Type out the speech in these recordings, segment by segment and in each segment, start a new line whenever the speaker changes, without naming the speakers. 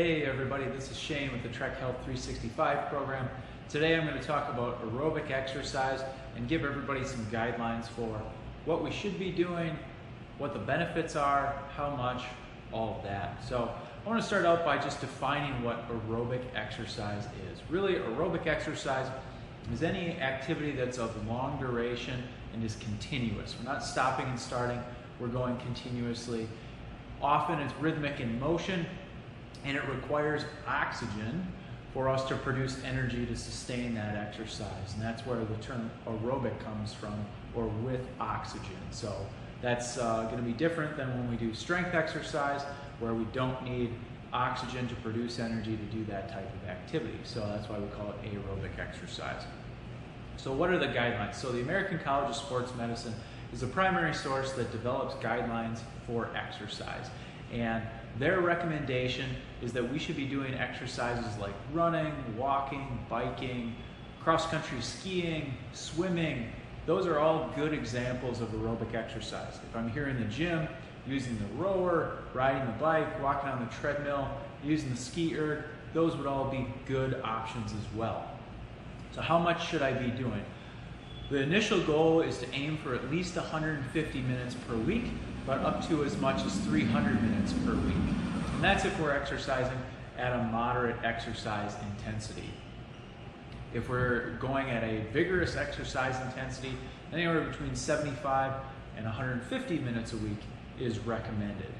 Hey everybody, this is Shane with the Trek Health 365 program. Today I'm going to talk about aerobic exercise and give everybody some guidelines for what we should be doing, what the benefits are, how much, all of that. So I want to start out by just defining what aerobic exercise is. Really, aerobic exercise is any activity that's of long duration and is continuous. We're not stopping and starting, we're going continuously. Often it's rhythmic in motion, and it requires oxygen for us to produce energy to sustain that exercise. And that's where the term aerobic comes from, or with oxygen. So that's going to be different than when we do strength exercise, where we don't need oxygen to produce energy to do that type of activity. So that's why we call it aerobic exercise. So what are the guidelines? So the American College of Sports Medicine is the primary source that develops guidelines for exercise. And their recommendation is that we should be doing exercises like running, walking, biking, cross-country skiing, swimming. Those are all good examples of aerobic exercise. If I'm here in the gym, using the rower, riding the bike, walking on the treadmill, using the ski erg, those would all be good options as well. So how much should I be doing? The initial goal is to aim for at least 150 minutes per week, but up to as much as 300 minutes per week. And that's if we're exercising at a moderate exercise intensity. If we're going at a vigorous exercise intensity, anywhere between 75 and 150 minutes a week is recommended.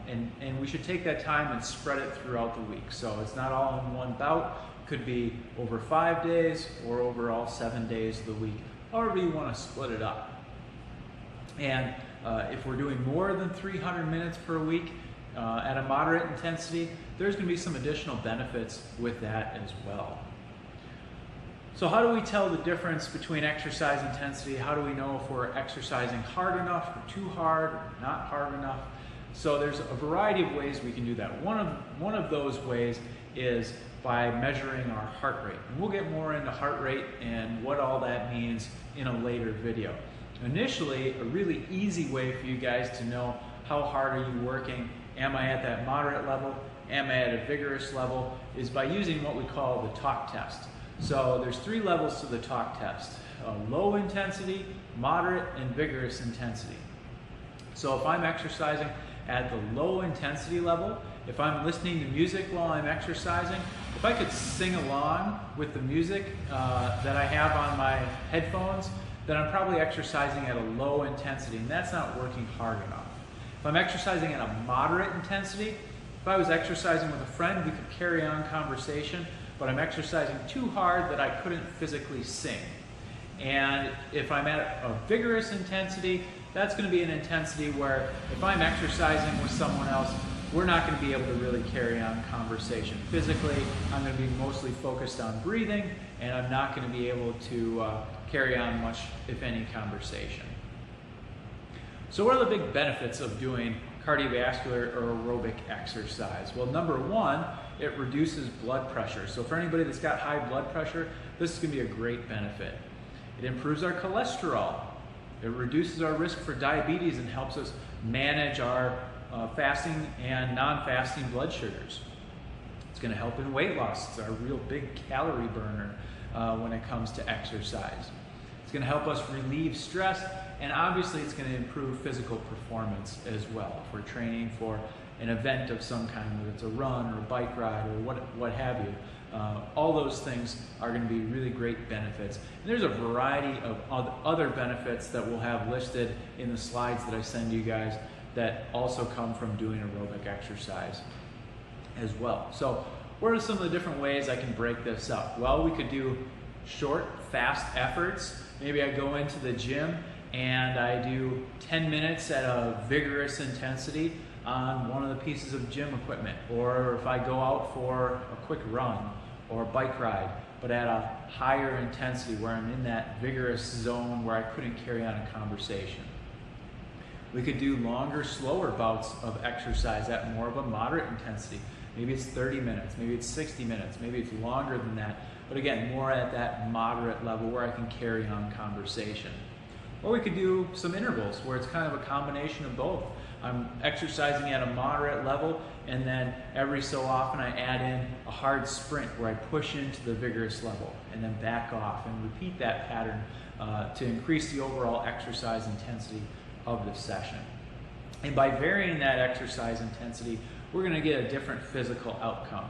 And we should take that time and spread it throughout the week. So it's not all in one bout. It could be over 5 days or over all 7 days of the week, however you want to split it up. And if we're doing more than 300 minutes per week at a moderate intensity, there's going to be some additional benefits with that as well. So how do we tell the difference between exercise intensity? How do we know if we're exercising hard enough or too hard or not hard enough? So there's a variety of ways we can do that. One of those ways is by measuring our heart rate. And we'll get more into heart rate and what all that means in a later video. Initially, a really easy way for you guys to know how hard are you working, am I at that moderate level, am I at a vigorous level, is by using what we call the talk test. So there's 3 levels to the talk test: low intensity, moderate, and vigorous intensity. So if I'm exercising at the low intensity level, if I'm listening to music while I'm exercising, if I could sing along with the music that I have on my headphones, then I'm probably exercising at a low intensity, and that's not working hard enough. If I'm exercising at a moderate intensity, if I was exercising with a friend, we could carry on conversation, but I'm exercising too hard that I couldn't physically sing. And if I'm at a vigorous intensity, that's going to be an intensity where if I'm exercising with someone else, we're not going to be able to really carry on conversation. Physically, I'm going to be mostly focused on breathing, and I'm not going to be able to carry on much, if any, conversation. So what are the big benefits of doing cardiovascular or aerobic exercise? Well, number one, it reduces blood pressure. So for anybody that's got high blood pressure, this is going to be a great benefit. It improves our cholesterol. It reduces our risk for diabetes and helps us manage our fasting and non-fasting blood sugars. It's going to help in weight loss. It's a real big calorie burner when it comes to exercise. It's going to help us relieve stress, and obviously it's going to improve physical performance as well. If we're training for an event of some kind, whether it's a run or a bike ride or what have you, all those things are going to be really great benefits. And there's a variety of other benefits that we'll have listed in the slides that I send you guys that also come from doing aerobic exercise as well. So what are some of the different ways I can break this up? Well, we could do short, fast efforts. Maybe I go into the gym and I do 10 minutes at a vigorous intensity on one of the pieces of gym equipment, or if I go out for a quick run or a bike ride, but at a higher intensity where I'm in that vigorous zone where I couldn't carry on a conversation. We could do longer, slower bouts of exercise at more of a moderate intensity. Maybe it's 30 minutes, maybe it's 60 minutes, maybe it's longer than that, but again, more at that moderate level where I can carry on conversation. Or we could do some intervals where it's kind of a combination of both, I'm exercising at a moderate level, and then every so often I add in a hard sprint where I push into the vigorous level and then back off, and repeat that pattern to increase the overall exercise intensity of the session. And by varying that exercise intensity, we're going to get a different physical outcome.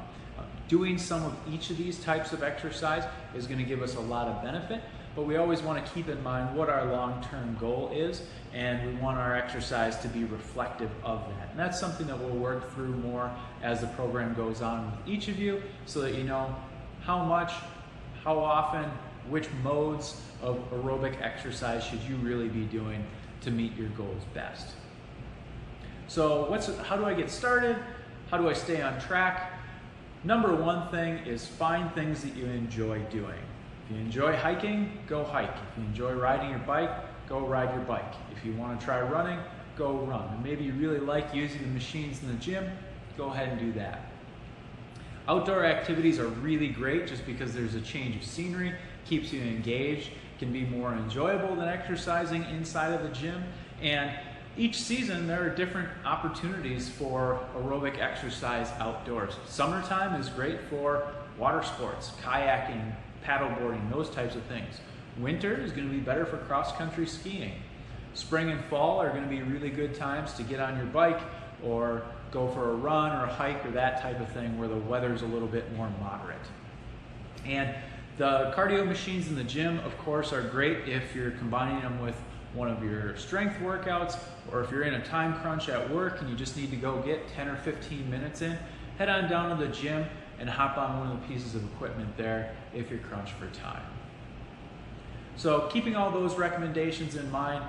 Doing some of each of these types of exercise is going to give us a lot of benefit, but we always want to keep in mind what our long-term goal is, and we want our exercise to be reflective of that. And that's something that we'll work through more as the program goes on with each of you, so that you know how much, how often, which modes of aerobic exercise should you really be doing to meet your goals best. So how do I get started? How do I stay on track? Number one thing is find things that you enjoy doing. If you enjoy hiking, go hike. If you enjoy riding your bike, go ride your bike. If you want to try running, go run. And maybe you really like using the machines in the gym, go ahead and do that. Outdoor activities are really great just because there's a change of scenery, keeps you engaged, can be more enjoyable than exercising inside of the gym. And each season there are different opportunities for aerobic exercise outdoors. Summertime is great for water sports, kayaking, paddleboarding, those types of things. Winter is going to be better for cross-country skiing. Spring and fall are going to be really good times to get on your bike or go for a run or a hike or that type of thing where the weather's a little bit more moderate. And the cardio machines in the gym, of course, are great if you're combining them with one of your strength workouts, or if you're in a time crunch at work and you just need to go get 10 or 15 minutes in, head on down to the gym and hop on one of the pieces of equipment there if you're crunched for time. So keeping all those recommendations in mind,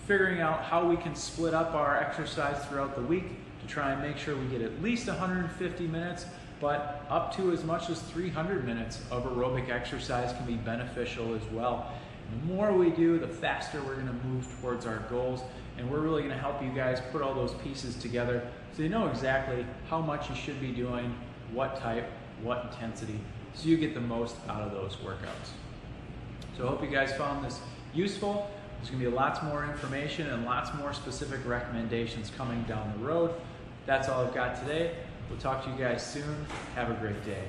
figuring out how we can split up our exercise throughout the week to try and make sure we get at least 150 minutes, but up to as much as 300 minutes of aerobic exercise can be beneficial as well. The more we do, the faster we're going to move towards our goals, and we're really going to help you guys put all those pieces together so you know exactly how much you should be doing, what type, what intensity, so you get the most out of those workouts. So I hope you guys found this useful. There's going to be lots more information and lots more specific recommendations coming down the road. That's all I've got today. We'll talk to you guys soon. Have a great day.